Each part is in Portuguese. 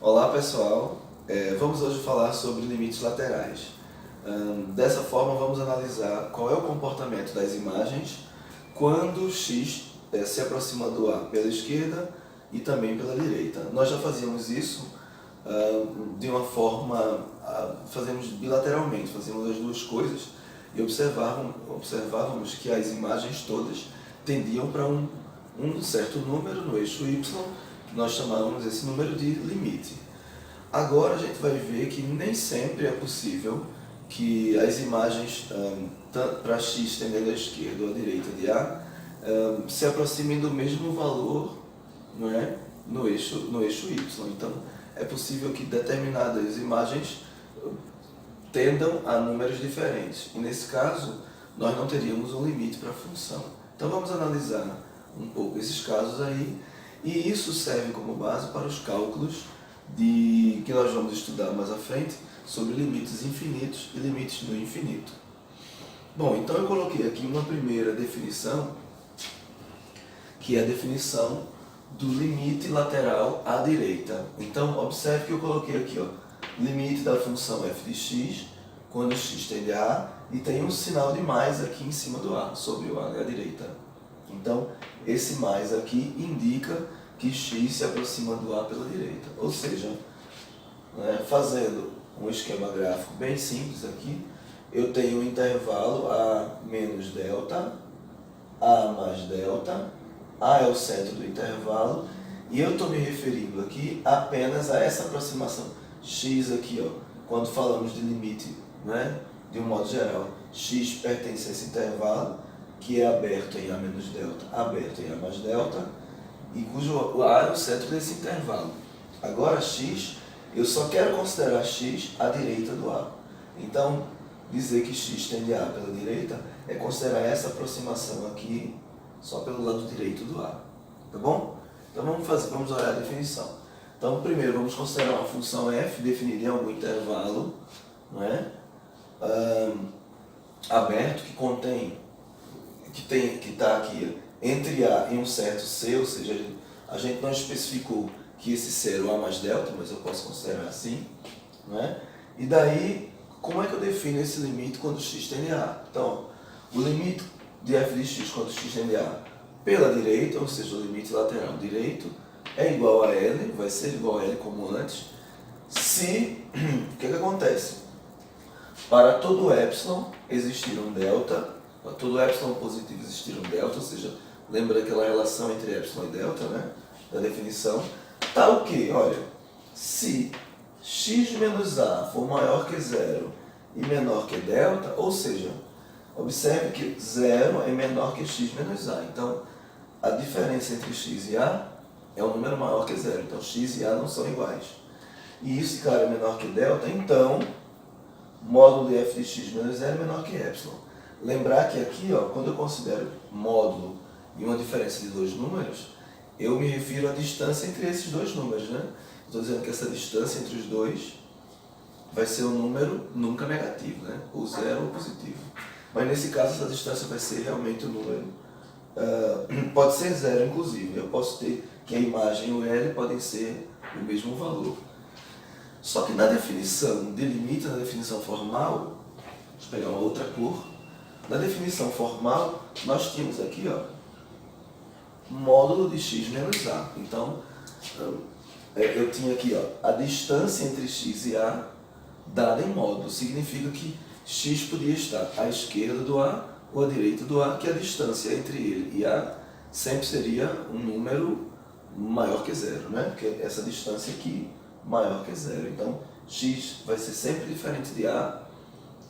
Olá pessoal, vamos hoje falar sobre limites laterais. Dessa forma vamos analisar qual é o comportamento das imagens quando x se aproxima do A pela esquerda e também pela direita. Nós já fazíamos isso de uma forma, fazemos bilateralmente, fazíamos as duas coisas e observávamos que as imagens todas tendiam para um certo número no eixo y, que nós chamamos esse número de limite. Agora a gente vai ver que nem sempre é possível que as imagens para x tendendo à esquerda ou à direita de A se aproximem do mesmo valor, não é? no eixo y. Então é possível que determinadas imagens tendam a números diferentes. E nesse caso nós não teríamos um limite para a função. Então vamos analisar um pouco esses casos aí, e isso serve como base para os cálculos que nós vamos estudar mais à frente sobre limites infinitos e limites do infinito. Bom, então eu coloquei aqui uma primeira definição, que é a definição do limite lateral à direita. Então observe que eu coloquei aqui, limite da função f de x quando x tende a A, e tem um sinal de mais aqui em cima do A, sobre o A à direita. Então esse mais aqui indica que x se aproxima do A pela direita. Ou seja, fazendo um esquema gráfico bem simples aqui, eu tenho um intervalo A menos delta, A mais delta, A é o centro do intervalo, e eu estou me referindo aqui apenas a essa aproximação. X aqui, quando falamos de limite, de um modo geral, x pertence a esse intervalo, que é aberto em A menos delta, aberto em A mais delta, e cujo A é o centro desse intervalo. Agora x, eu só quero considerar x à direita do A. Então, dizer que x tende a A pela direita é considerar essa aproximação aqui só pelo lado direito do A. Tá bom? Então vamos olhar a definição. Então primeiro vamos considerar uma função f definida em algum intervalo, aberto, que está aqui entre A e um certo C, ou seja, a gente não especificou que esse C era o A mais delta, mas eu posso considerar assim. E daí, como é que eu defino esse limite quando x tende a A? Então, o limite de f de x quando x tende a A pela direita, ou seja, o limite lateral direito, é igual a L, vai ser igual a L como antes, se, o que acontece? Para todo epsilon existir um delta, para todo epsilon positivo existir um delta, ou seja, lembra aquela relação entre epsilon e delta, da definição, tá o quê? Olha, se x menos a for maior que zero e menor que delta, ou seja, observe que zero é menor que x menos a. Então, a diferença entre x e a é um número maior que zero. Então, x e a não são iguais. E isso, claro, é menor que delta, então, módulo de f de x menos zero é menor que epsilon. Lembrar que aqui, quando eu considero módulo e uma diferença de dois números, eu me refiro à distância entre esses dois números. Estou dizendo que essa distância entre os dois vai ser um número nunca negativo, ou zero ou positivo. Mas nesse caso essa distância vai ser realmente um número, pode ser zero inclusive, eu posso ter que a imagem e o L podem ser o mesmo valor. Só que na definição de limite, na definição formal, deixa eu pegar uma outra cor, na definição formal nós tínhamos aqui, módulo de x menos a. Então, eu tinha aqui a distância entre x e a dada em módulo. Significa que x podia estar à esquerda do A ou à direita do A, que a distância entre ele e A sempre seria um número maior que zero, porque essa distância aqui maior que zero. Então, x vai ser sempre diferente de A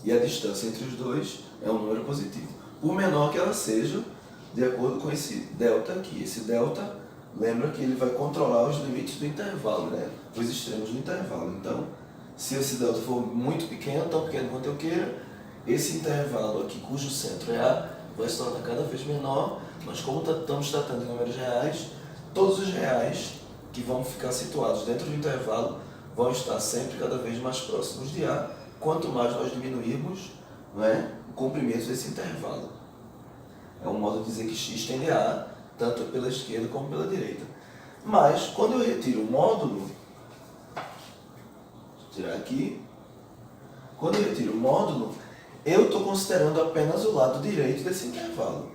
e a distância entre os dois é um número positivo. Por menor que ela seja, de acordo com esse delta aqui. Esse delta, lembra que ele vai controlar os limites do intervalo, os extremos do intervalo. Então, se esse delta for muito pequeno, tão pequeno quanto eu queira, esse intervalo aqui, cujo centro é A, vai se tornar cada vez menor, mas como estamos tratando de números reais, todos os reais que vão ficar situados dentro do intervalo vão estar sempre cada vez mais próximos de A, quanto mais nós diminuirmos o comprimento desse intervalo. É um modo de dizer que x tende a A, tanto pela esquerda como pela direita. Mas, quando eu retiro o módulo, tirar aqui. Quando eu retiro o módulo, eu estou considerando apenas o lado direito desse intervalo.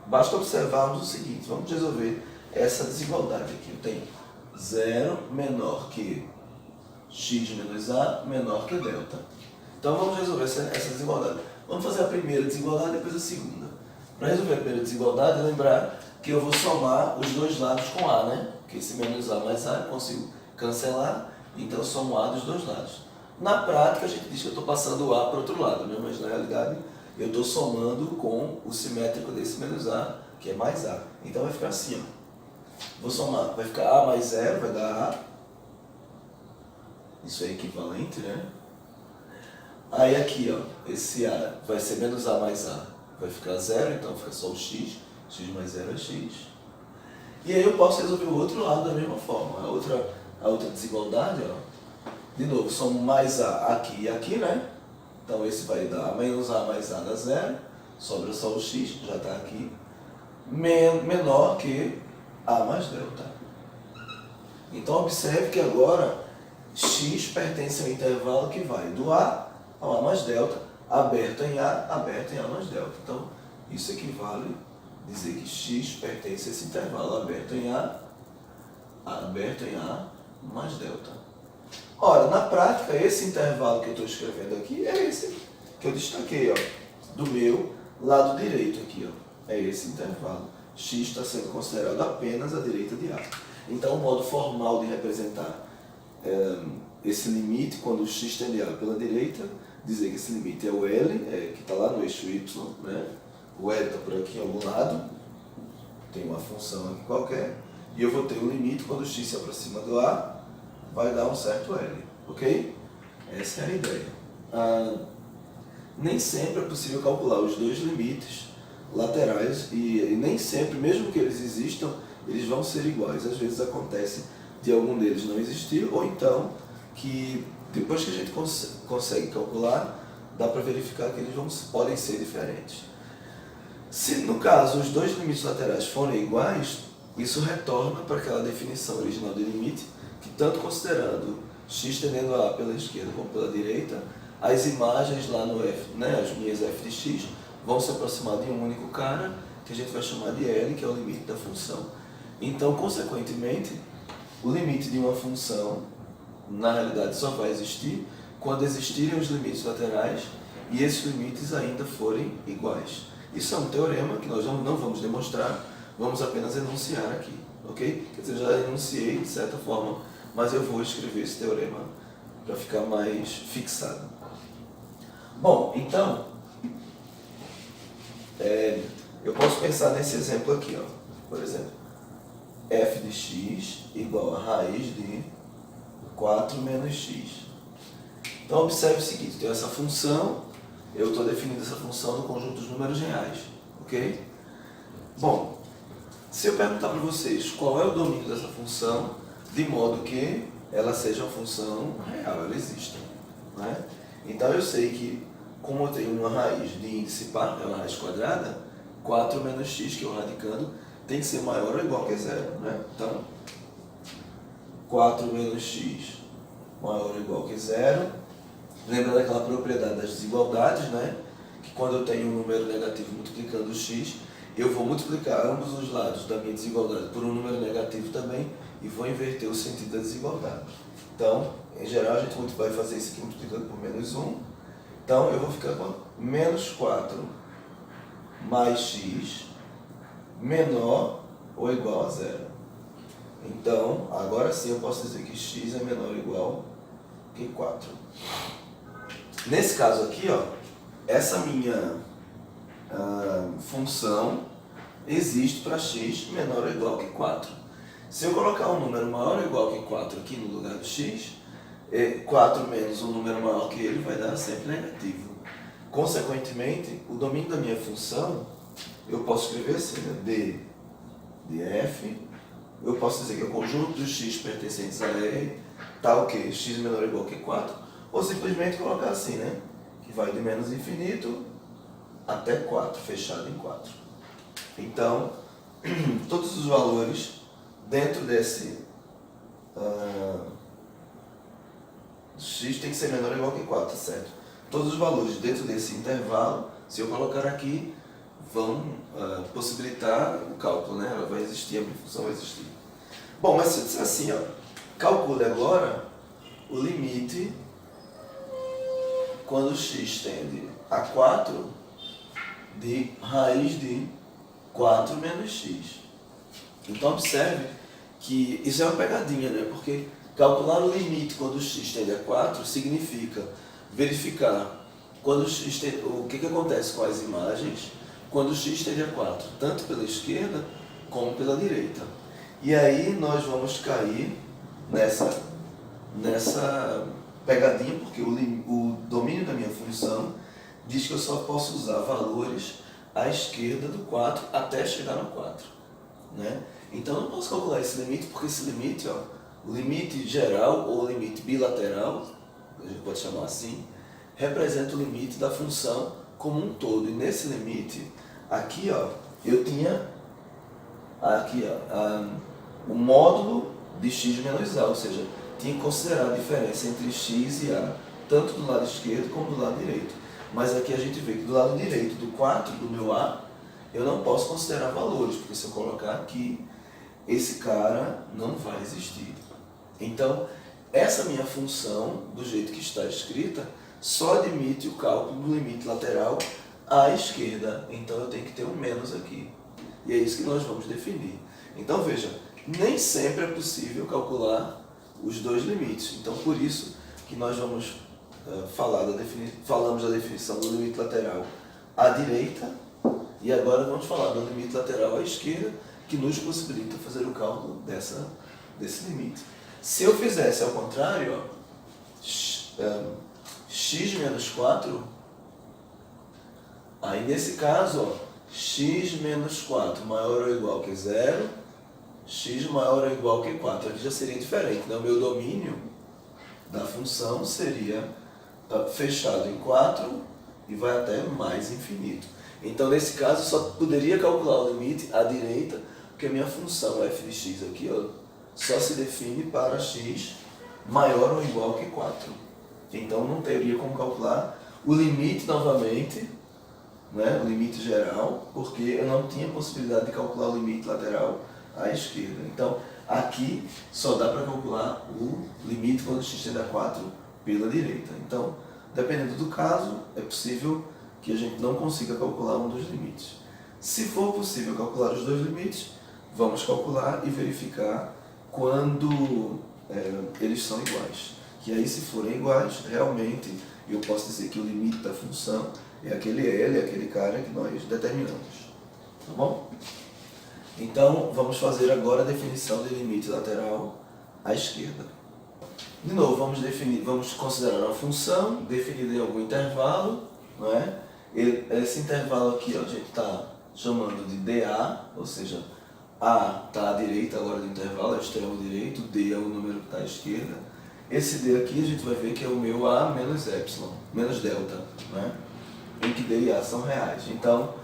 Basta observarmos o seguinte, vamos resolver essa desigualdade aqui. Eu tenho 0 menor que x menos a menor que delta. Então vamos resolver essa desigualdade. Vamos fazer a primeira desigualdade e depois a segunda. Para resolver a primeira desigualdade, lembrar que eu vou somar os dois lados com a, né? Porque esse menos a mais a eu consigo cancelar, então eu somo a dos dois lados. Na prática a gente diz que eu estou passando o a para o outro lado, né? Mas na realidade eu estou somando com o simétrico desse menos a, que é mais a. Então vai ficar assim, ó. Vou somar, vai ficar a mais 0, vai dar a. Isso é equivalente, né? Aí aqui, ó, esse a vai ser menos a mais a, vai ficar 0, então fica só o x, x mais 0 é x. E aí eu posso resolver o outro lado da mesma forma. A outra desigualdade, ó, de novo, somo mais a aqui e aqui, né? Então esse vai dar menos a mais a dá 0, sobra só o x, já está aqui, menor que a mais delta. Então observe que agora x pertence ao intervalo que vai do a ao a mais delta, aberto em a mais delta. Então isso equivale a dizer que x pertence a esse intervalo aberto em a mais delta. Ora, na prática, esse intervalo que eu estou escrevendo aqui é esse que eu destaquei, ó, do meu lado direito aqui, ó. É esse intervalo. X está sendo considerado apenas a direita de A. Então, o modo formal de representar esse limite, quando o x tende a A pela direita, dizer que esse limite é o L, que está lá no eixo Y, né? O L está por aqui em algum lado, tem uma função aqui qualquer, e eu vou ter um limite quando o x se aproxima do A, vai dar um certo L, ok? Essa é a ideia. Nem sempre é possível calcular os dois limites laterais e nem sempre, mesmo que eles existam, eles vão ser iguais. Às vezes acontece de algum deles não existir, ou então que depois que a gente consegue calcular, dá para verificar que eles podem ser diferentes. Se no caso os dois limites laterais forem iguais, isso retorna para aquela definição original de limite, que tanto considerando x tendendo a A pela esquerda como pela direita, as imagens lá no f, né, as minhas f de x, vão se aproximar de um único cara, que a gente vai chamar de L, que é o limite da função. Então, consequentemente, o limite de uma função, na realidade, só vai existir quando existirem os limites laterais e esses limites ainda forem iguais. Isso é um teorema que nós não vamos demonstrar, vamos apenas enunciar aqui, ok? Quer dizer, já enunciei de certa forma, mas eu vou escrever esse teorema para ficar mais fixado. Bom, então, eu posso pensar nesse exemplo aqui, ó. Por exemplo, f de x igual a raiz de 4 menos x. Então, observe o seguinte, eu tenho essa função, eu estou definindo essa função no conjunto dos números reais, ok? Bom, se eu perguntar para vocês qual é o domínio dessa função, de modo que ela seja uma função real, ela exista, né? Então, eu sei que, como eu tenho uma raiz de índice par, é uma raiz quadrada, 4 menos x, que é o radicando, tem que ser maior ou igual que zero, né? Então, 4 menos x maior ou igual que zero. Lembra daquela propriedade das desigualdades, né? Que quando eu tenho um número negativo multiplicando x, eu vou multiplicar ambos os lados da minha desigualdade por um número negativo também e vou inverter o sentido da desigualdade. Então, em geral, a gente vai fazer isso aqui multiplicando por menos 1. Então, eu vou ficar com menos 4 mais x menor ou igual a zero. Então, agora sim eu posso dizer que x é menor ou igual que 4. Nesse caso aqui, ó, essa minha função existe para x menor ou igual que 4. Se eu colocar um número maior ou igual que 4 aqui no lugar do x, 4 menos um número maior que ele vai dar sempre negativo. Consequentemente, o domínio da minha função, eu posso escrever assim, né? D de f, eu posso dizer que é o conjunto dos x pertencentes a R, tal que x menor ou igual que 4, ou simplesmente colocar assim, né? Que vai de menos infinito até 4, fechado em 4. Então, todos os valores dentro x tem que ser menor ou igual que 4, tá certo? Todos os valores dentro desse intervalo, se eu colocar aqui, vão possibilitar o cálculo, né? Ela vai existir, a minha função vai existir. Bom, mas se eu disser assim, ó, calcule agora o limite quando x tende a 4 de raiz de 4 menos x. Então observe que isso é uma pegadinha, né? Porque calcular o limite quando x tende a 4 significa verificar quando x tende, o que acontece com as imagens quando x tende a 4, tanto pela esquerda como pela direita. E aí nós vamos cair nessa pegadinha, porque o domínio da minha função diz que eu só posso usar valores à esquerda do 4 até chegar no 4. Né? Então eu não posso calcular esse limite, porque esse limite, ó, o limite geral ou o limite bilateral, a gente pode chamar assim, representa o limite da função como um todo. E nesse limite, aqui ó, eu tinha aqui, ó, o módulo de x menos a, ou seja, tinha que considerar a diferença entre x e a, tanto do lado esquerdo como do lado direito. Mas aqui a gente vê que do lado direito do 4 do meu a, eu não posso considerar valores, porque se eu colocar aqui, esse cara não vai existir. Então, essa minha função, do jeito que está escrita, só admite o cálculo do limite lateral à esquerda. Então eu tenho que ter um menos aqui. E é isso que nós vamos definir. Então veja, nem sempre é possível calcular os dois limites. Então por isso que nós vamos falamos da definição do limite lateral à direita e agora vamos falar do limite lateral à esquerda, que nos possibilita fazer o cálculo desse limite. Se eu fizesse ao contrário, ó, x menos 4, aí nesse caso, ó, x menos 4 maior ou igual que 0, x maior ou igual que 4. Aqui já seria diferente, né? O meu domínio da função seria fechado em 4 e vai até mais infinito. Então, nesse caso, eu só poderia calcular o limite à direita, porque a minha função f de x aqui, ó, só se define para x maior ou igual que 4. Então, não teria como calcular o limite novamente, né, o limite geral, porque eu não tinha possibilidade de calcular o limite lateral à esquerda. Então, aqui só dá para calcular o limite quando x tende a 4 pela direita. Então, dependendo do caso, é possível que a gente não consiga calcular um dos limites. Se for possível calcular os dois limites, vamos calcular e verificar quando eles são iguais. Que aí, se forem iguais, realmente eu posso dizer que o limite da função é aquele L, aquele cara que nós determinamos. Tá bom? Então, vamos fazer agora a definição de limite lateral à esquerda. De novo, vamos considerar uma função definida em algum intervalo, não é? Esse intervalo aqui, ó, a gente está chamando de dA, ou seja, A está à direita agora do intervalo, é o extremo direito, D é o número que está à esquerda. Esse D aqui a gente vai ver que é o meu A menos epsilon, menos delta, né? Em que D e A são reais. Então,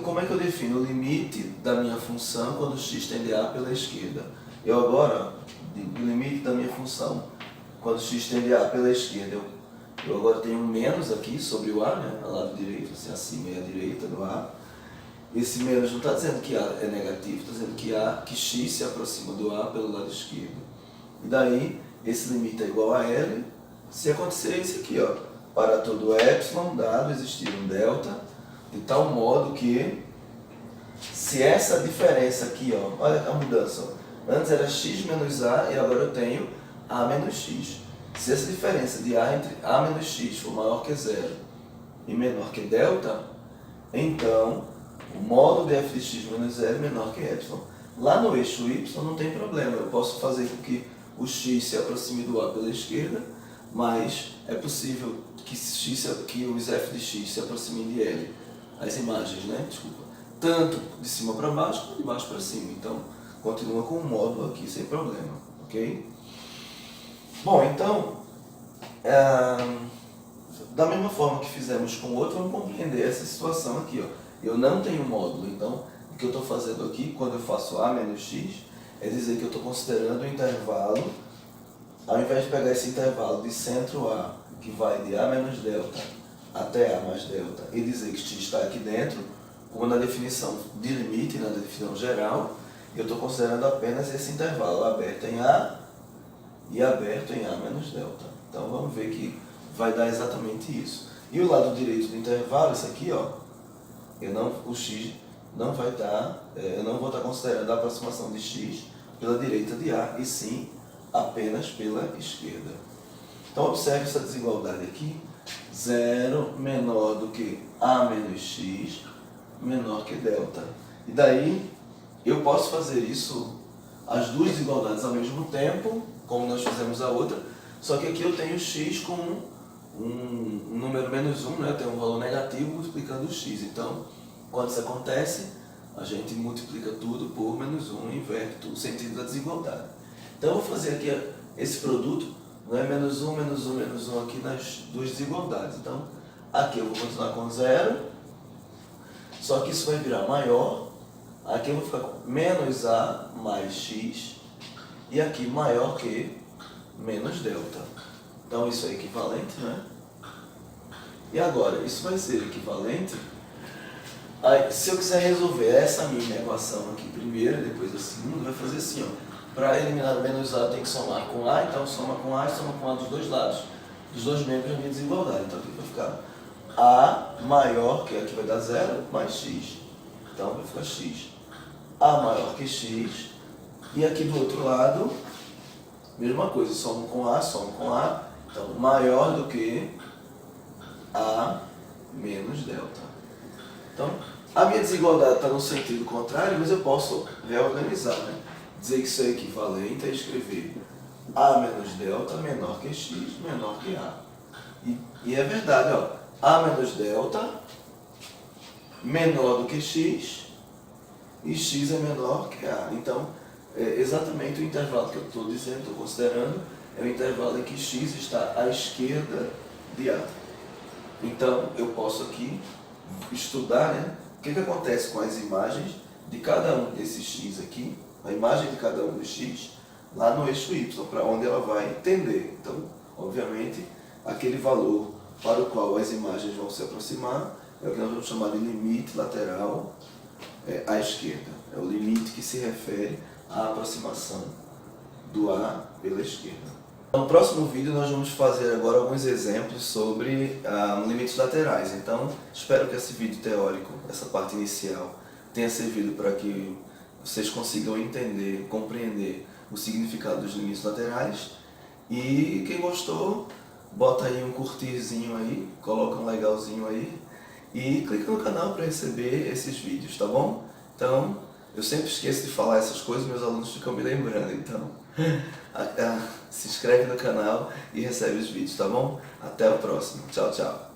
como é que eu defino o limite da minha função quando x tende a pela esquerda? Eu agora, o limite da minha função quando x tende a pela esquerda, eu agora tenho um menos aqui sobre o A, né? Ao lado direito, assim, acima e à direita do A. Esse menos não está dizendo que A é negativo, está dizendo que x se aproxima do A pelo lado esquerdo. E daí, esse limite é igual a L, se acontecer isso aqui, ó, para todo epsilon dado existir um delta, de tal modo que, se essa diferença aqui, ó, olha a mudança, ó, antes era x menos A e agora eu tenho A menos x. Se essa diferença de A entre A menos x for maior que 0 e menor que delta, então o módulo de f de x menos 0 é menor que epsilon. Lá no eixo y não tem problema, eu posso fazer com que o x se aproxime do A pela esquerda, mas é possível que os f de x se aproximem de L, as imagens, né? Desculpa, tanto de cima para baixo como de baixo para cima. Então, continua com o módulo aqui sem problema, ok? Bom, então, da mesma forma que fizemos com o outro, vamos compreender essa situação aqui, ó. Eu não tenho módulo, então o que eu estou fazendo aqui, quando eu faço A menos x, é dizer que eu estou considerando o intervalo ao invés de pegar esse intervalo de centro A, que vai de A menos delta até A mais delta, e dizer que x está aqui dentro, como na definição de limite, na definição geral, eu estou considerando apenas esse intervalo aberto em A e aberto em A menos delta. Então vamos ver que vai dar exatamente isso. E o lado direito do intervalo, esse aqui, ó, o x não vai estar, eu não vou estar considerando a aproximação de x pela direita de A, e sim apenas pela esquerda. Então observe essa desigualdade aqui, 0 menor do que A menos x menor que delta. E daí eu posso fazer isso, as duas desigualdades ao mesmo tempo, como nós fizemos a outra, só que aqui eu tenho x com um número menos 1, né? Eu tenho um valor negativo multiplicando o x. Então, quando isso acontece, a gente multiplica tudo por menos 1 e inverte o sentido da desigualdade. Então eu vou fazer aqui esse produto, não é menos 1, menos 1, menos 1 aqui nas duas desigualdades. Então, aqui eu vou continuar com 0, só que isso vai virar maior. Aqui eu vou ficar com menos A mais x, e aqui maior que menos delta. Então isso é equivalente, né? E agora, isso vai ser equivalente. Aí, se eu quiser resolver essa minha equação aqui primeiro, depois a segunda, vai fazer assim, ó. Para eliminar o menos A, tem que somar com A, então soma com A e soma com A dos dois lados, dos dois membros da minha desigualdade. Então aqui vai ficar A maior, que aqui vai dar 0, mais x. Então vai ficar x. A maior que x. E aqui do outro lado, mesma coisa, somo com A, somo com A. Então maior do que A menos delta. Então, a minha desigualdade está no sentido contrário, mas eu posso reorganizar, né? Dizer que isso é equivalente a escrever A menos delta menor que x menor que A. E é verdade, ó. A menos delta menor do que x e x é menor que A. Então, exatamente o intervalo que eu estou dizendo, estou considerando, é o intervalo em que x está à esquerda de A. Então, eu posso aqui estudar, né, o que acontece com as imagens de cada um desses x aqui, a imagem de cada um dos x, lá no eixo y, para onde ela vai tender. Então, obviamente, aquele valor para o qual as imagens vão se aproximar é o que nós vamos chamar de limite lateral à esquerda. É o limite que se refere à aproximação do A pela esquerda. No próximo vídeo nós vamos fazer agora alguns exemplos sobre limites laterais. Então, espero que esse vídeo teórico, essa parte inicial, tenha servido para que vocês consigam entender, compreender o significado dos limites laterais. E quem gostou, bota aí um curtirzinho aí, coloca um legalzinho aí e clica no canal para receber esses vídeos, tá bom? Então, eu sempre esqueço de falar essas coisas, meus alunos ficam me lembrando, então se inscreve no canal e recebe os vídeos, tá bom? Até o próximo. Tchau, tchau.